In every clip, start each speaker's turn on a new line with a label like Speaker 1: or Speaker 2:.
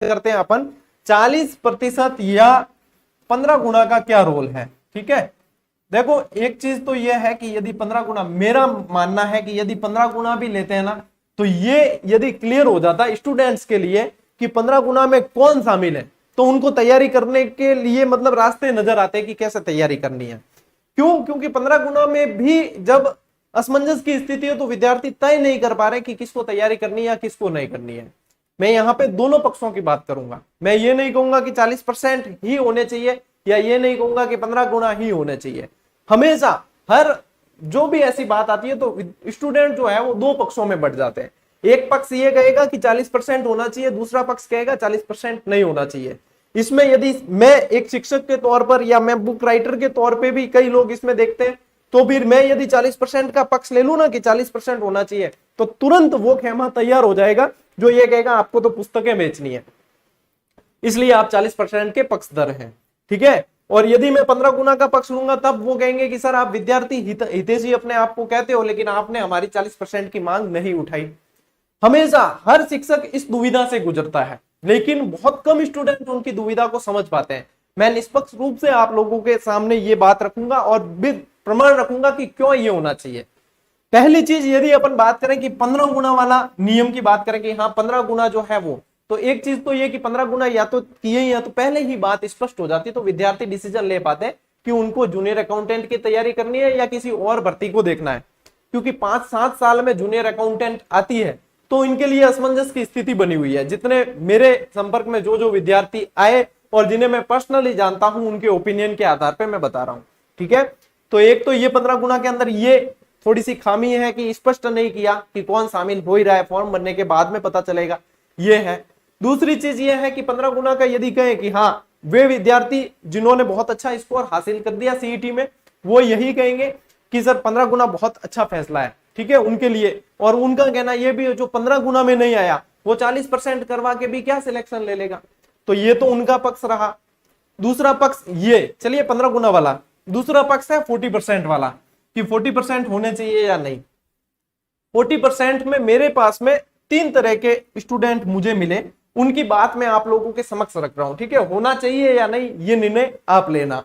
Speaker 1: करते हैं अपन 40% या 15 गुना का क्या रोल है। ठीक है, देखो एक चीज तो यह है कि यदि 15 गुना, मेरा मानना है कि यदि 15 गुना भी लेते हैं ना, तो ये यदि क्लियर हो जाता स्टूडेंट्स के लिए कि 15 गुना में कौन शामिल है, तो उनको तैयारी करने के लिए मतलब रास्ते नजर आते हैं कि कैसे तैयारी करनी है। क्यों? क्योंकि 15 गुना में भी जब असमंजस की स्थिति है तो विद्यार्थी तय नहीं कर पा रहे कि किसको तैयारी करनी है या किसको नहीं करनी है। मैं यहाँ पे दोनों पक्षों की बात करूंगा। मैं ये नहीं कहूंगा कि 40% ही होने चाहिए, या ये नहीं कहूंगा कि 15 गुना ही होने चाहिए। हमेशा हर जो भी ऐसी बात आती है तो स्टूडेंट जो है वो दो पक्षों में बढ़ जाते हैं। एक पक्ष ये कहेगा कि 40% होना चाहिए, दूसरा पक्ष कहेगा 40% नहीं होना चाहिए। इसमें यदि मैं एक शिक्षक के तौर पर या मैं बुक राइटर के तौर पे भी कई लोग इसमें देखते हैं, तो फिर मैं यदि 40% का पक्ष ले लूं ना कि 40% होना चाहिए, तो तुरंत वो खेमा तैयार हो जाएगा जो ये कहेगा आपको तो पुस्तकें बेचनी है, इसलिए आप 40% के पक्षधर हैं। ठीक है, और यदि मैं 15 गुना का पक्ष लूंगा तब वो कहेंगे कि सर आप विद्यार्थी हितैषी अपने आप को कहते हो, लेकिन आपने हमारी 40% की मांग नहीं उठाई। हमेशा हर शिक्षक इस दुविधा से गुजरता है, लेकिन बहुत कम स्टूडेंट उनकी दुविधा को समझ पाते हैं। मैं निष्पक्ष रूप से आप लोगों के सामने ये बात रखूंगा और प्रमाण रखूंगा कि क्यों ये होना चाहिए। पहली चीज, यदि अपन बात करें कि 15 गुना वाला नियम की बात करें कि हाँ 15 गुना जो है वो, तो एक चीज तो ये कि 15 गुना या तो किए या तो पहले ही बात स्पष्ट हो जाती, तो विद्यार्थी डिसीजन ले पाते कि उनको जूनियर अकाउंटेंट की तैयारी करनी है या किसी और भर्ती को देखना है। क्योंकि 5-7 साल में जूनियर अकाउंटेंट आती है तो इनके लिए असमंजस की स्थिति बनी हुई है। जितने मेरे संपर्क में जो विद्यार्थी आए और जिन्हें मैं पर्सनली जानता हूं, उनके ओपिनियन के आधार पर मैं बता रहा हूं। ठीक है, तो एक तो ये 15 गुना के अंदर ये थोड़ी सी खामी है कि स्पष्ट नहीं किया कि कौन शामिल हो ही रहा है, फॉर्म भरने के बाद में पता चलेगा, ये है। दूसरी चीज ये है कि 15 गुना का यदि कहें कि हाँ वे विद्यार्थी जिन्होंने बहुत अच्छा स्कोर हासिल कर दिया सीईटी में, वो यही कहेंगे कि सर 15 गुना बहुत अच्छा फैसला है। ठीक है, उनके लिए। और उनका कहना यह भी है जो 15 गुना में नहीं आया वो 40% करवा के भी क्या सिलेक्शन ले लेगा, तो ये तो उनका पक्ष रहा। दूसरा पक्ष ये, चलिए 15 गुना वाला, दूसरा पक्ष है 40% वाला कि 40% होने चाहिए या नहीं। 40% में मेरे पास में 3 तरह के स्टूडेंट मुझे मिले, उनकी बात मैं आप लोगों के समक्ष रख रहा हूं। ठीक है, होना चाहिए या नहीं ये निर्णय आप लेना।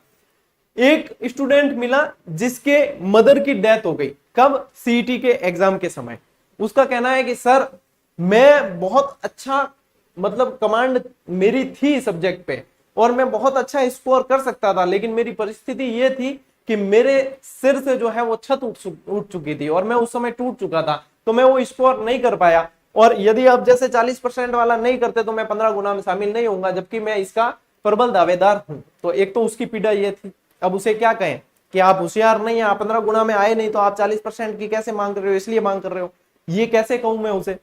Speaker 1: एक स्टूडेंट मिला जिसके मदर की डेथ हो गई, कब? सीईटी के एग्जाम के समय। उसका कहना है कि सर मैं बहुत अच्छा, मतलब कमांड मेरी थी सब्जेक्ट पे और मैं बहुत अच्छा स्कोर कर सकता था, लेकिन मेरी परिस्थिति ये थी कि मेरे सिर से जो है वो छत उठ चुकी थी और मैं उस समय टूट चुका था, तो मैं वो स्कोर नहीं कर पाया। और यदि आप जैसे 40% वाला नहीं करते तो मैं 15 गुना में शामिल नहीं होऊंगा, जबकि मैं इसका प्रबल दावेदार हूं। तो एक तो उसकी पीड़ा ये थी। अब उसे क्या कहें कि आप होशियार नहीं है, आप 15 गुना में आए नहीं तो आप 40% की कैसे मांग कर रहे हो, इसलिए मांग कर रहे हो, ये कैसे कहूं मैं उसे।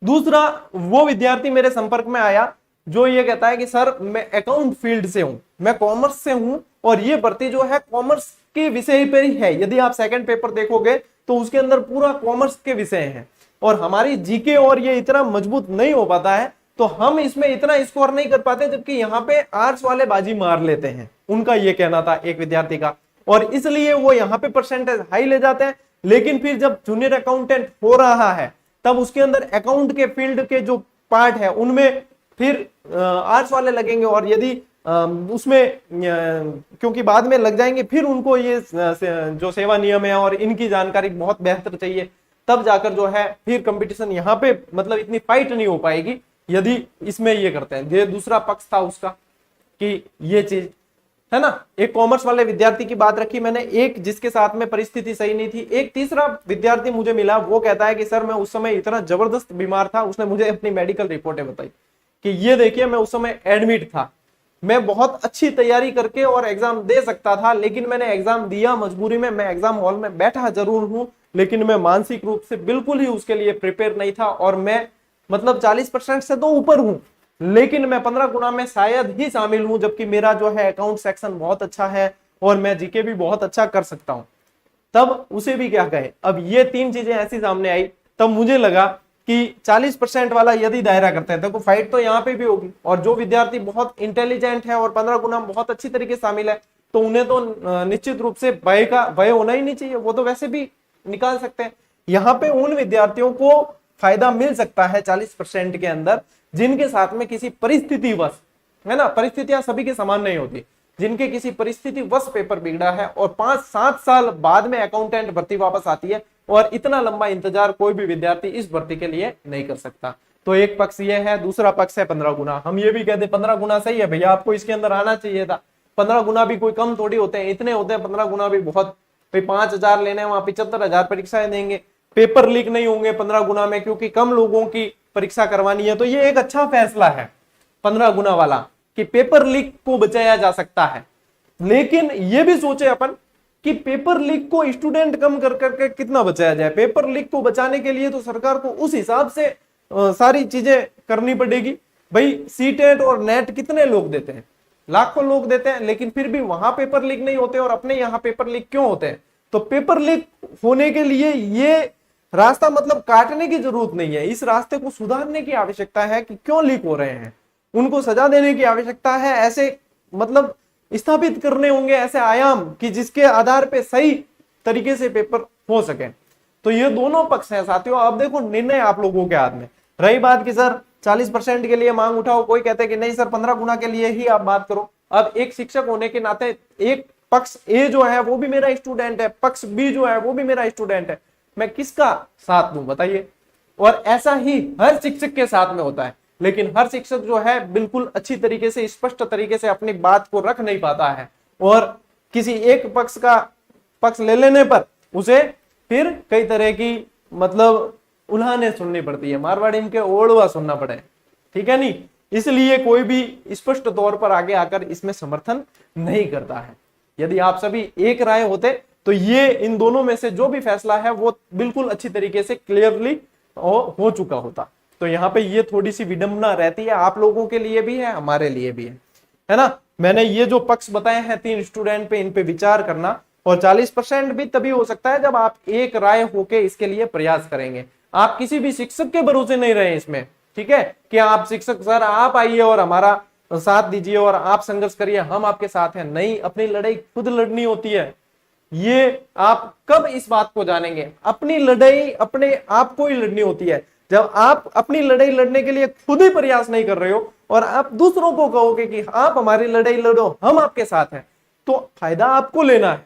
Speaker 1: दूसरा, वो विद्यार्थी मेरे संपर्क में आया जो ये कहता है कि सर मैं अकाउंट फील्ड से हूं, मैं कॉमर्स से हूं और ये भर्ती जो है कॉमर्स के विषय पर ही है। यदि आप सेकंड पेपर देखोगे तो उसके अंदर पूरा कॉमर्स के विषय हैं और हमारी जीके और ये इतना मजबूत नहीं हो पाता है, तो हम इसमें इतना स्कोर नहीं कर पाते, जबकि यहाँ पे आर्ट्स वाले बाजी मार लेते हैं। उनका ये कहना था एक विद्यार्थी का, और इसलिए वो यहाँ पे परसेंटेज हाई ले जाते हैं। लेकिन फिर जब जूनियर अकाउंटेंट हो रहा है तब उसके अंदर अकाउंट के फील्ड के जो पार्ट है उनमें फिर आर्ट्स वाले लगेंगे, और यदि उसमें क्योंकि बाद में लग जाएंगे, फिर उनको ये जो सेवा नियम है और इनकी जानकारी बहुत बेहतर चाहिए, तब जाकर जो है फिर कंपटीशन यहाँ पे मतलब इतनी फाइट नहीं हो पाएगी यदि इसमें ये करते हैं। ये दूसरा पक्ष था उसका कि ये चीज है ना। एक कॉमर्स वाले विद्यार्थी की बात रखी मैंने, एक जिसके साथ में परिस्थिति सही नहीं थी। एक तीसरा विद्यार्थी मुझे मिला, वो कहता है कि सर मैं उस समय इतना जबरदस्त बीमार था, उसने मुझे अपनी मेडिकल रिपोर्टें बताई कि ये देखिए मैं उस समय एडमिट था, मैं बहुत अच्छी तैयारी करके और एग्जाम दे सकता था, लेकिन मैंने एग्जाम दिया मजबूरी में। मैं एग्जाम हॉल में बैठा जरूर हूं, लेकिन मैं मानसिक रूप से बिल्कुल ही उसके लिए प्रिपेयर नहीं था, और मैं मतलब 40% से तो ऊपर हूं, लेकिन मैं 15 गुना में शायद ही शामिल हूं, जबकि मेरा जो है अकाउंट सेक्शन बहुत अच्छा है और मैं जीके भी बहुत अच्छा कर सकता हूं। तब उसे भी क्या कहे। अब ये 3 चीजें ऐसी सामने आई, तब मुझे लगा कि 40% वाला यदि दायरा करते हैं तो फाइट तो यहाँ पे भी होगी, और जो विद्यार्थी बहुत इंटेलिजेंट है और 15 गुना बहुत अच्छी तरीके से शामिल है तो उन्हें तो निश्चित रूप से भय होना ही नहीं चाहिए, वो तो वैसे भी निकाल सकते हैं। यहाँ पे उन विद्यार्थियों को फायदा मिल सकता है 40% के अंदर जिनके साथ में किसी परिस्थितिवश, है ना, परिस्थितियां सभी के समान नहीं होती, जिनके किसी परिस्थितिवश पेपर बिगड़ा है और 5-7 साल बाद में अकाउंटेंट भर्ती वापस आती है, और इतना लंबा इंतजार कोई भी विद्यार्थी इस भर्ती के लिए नहीं कर सकता। तो एक पक्ष ये है, दूसरा पक्ष है 15 गुना। हम ये भी कहते 15 गुना सही है भैया, आपको इसके अंदर आना चाहिए था। 15 गुना भी कोई कम थोड़ी होते हैं, इतने होते हैं 15 गुना भी बहुत। भाई 5,000 लेने, वहां 75,000 परीक्षाएं देंगे, पेपर लीक नहीं होंगे 15 गुना में, क्योंकि कम लोगों की परीक्षा करवानी है। तो ये एक अच्छा फैसला है 15 गुना वाला, कि पेपर लीक को बचाया जा सकता है। लेकिन ये भी सोचे अपन कि पेपर लीक को स्टूडेंट कम कर करके कितना बचाया जाए। पेपर लीक को बचाने के लिए तो सरकार को उस हिसाब से सारी चीजें करनी पड़ेगी। भाई सीटेट और नेट कितने लोग देते हैं, लाखों लोग देते हैं, लेकिन फिर भी वहां पेपर लीक नहीं होते और अपने यहाँ पेपर लीक क्यों होते हैं? तो पेपर लीक होने के लिए ये रास्ता मतलब काटने की जरूरत नहीं है, इस रास्ते को सुधारने की आवश्यकता है कि क्यों लीक हो रहे हैं, उनको सजा देने की आवश्यकता है। ऐसे मतलब स्थापित करने होंगे ऐसे आयाम कि जिसके आधार पे सही तरीके से पेपर हो सके। तो ये दोनों पक्ष हैं साथियों। अब देखो निर्णय आप लोगों के हाथ में। रही बात कि सर 40% के लिए मांग उठाओ, कोई कहते हैं कि नहीं सर 15 गुना के लिए ही आप बात करो। अब एक शिक्षक होने के नाते एक पक्ष ए जो है वो भी मेरा स्टूडेंट है, पक्ष बी जो है वो भी मेरा स्टूडेंट है, मैं किसका साथ दूं बताइए? और ऐसा ही हर शिक्षक के साथ में होता है, लेकिन हर शिक्षक जो है बिल्कुल अच्छी तरीके से, स्पष्ट तरीके से अपनी बात को रख नहीं पाता है, और किसी एक पक्ष का पक्ष ले लेने पर उसे फिर कई तरह की मतलब उल्हाने सुननी पड़ती है, मारवाड़ी के ओढ़वा सुनना पड़े, ठीक है नहीं। इसलिए कोई भी स्पष्ट तौर पर आगे आकर इसमें समर्थन नहीं करता है। यदि आप सभी एक राय होते तो ये इन दोनों में से जो भी फैसला है वो बिल्कुल अच्छी तरीके से क्लियरली हो चुका होता। तो यहाँ पे ये थोड़ी सी विडंबना रहती है, आप लोगों के लिए भी है, हमारे लिए भी है ना। मैंने ये जो पक्ष बताए हैं 3 स्टूडेंट पे, इन पे विचार करना, और 40% भी तभी हो सकता है जब आप एक राय होके इसके लिए प्रयास करेंगे। आप किसी भी शिक्षक के भरोसे नहीं रहे इसमें, ठीक है, कि आप शिक्षक सर आप आइए और हमारा साथ दीजिए और आप संघर्ष करिए, हम आपके साथ हैं। नहीं, अपनी लड़ाई खुद लड़नी होती है। ये आप कब इस बात को जानेंगे? अपनी लड़ाई अपने आप को ही लड़नी होती है। जब आप अपनी लड़ाई लड़ने के लिए खुद ही प्रयास नहीं कर रहे हो और आप दूसरों को कहोगे कि आप हमारी लड़ाई लड़ो, हम आपके साथ हैं, तो फायदा आपको लेना है,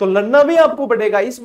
Speaker 1: तो लड़ना भी आपको पड़ेगा। इस